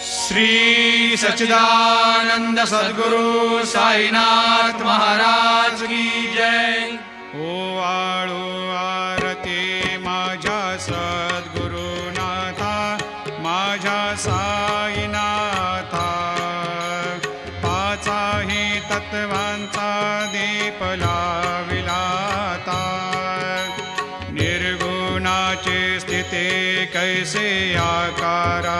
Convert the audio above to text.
श्री सच्चिदानंद सद्गुरु साईनाथ महाराज की जय। ओवाळू आरती माझ्या सद्गुरुनाथा, माझ्या साईनाथा, पाचाही तत्वांचा दीप लाविलाता, निर्गुणाची स्थिती कैसे आकारा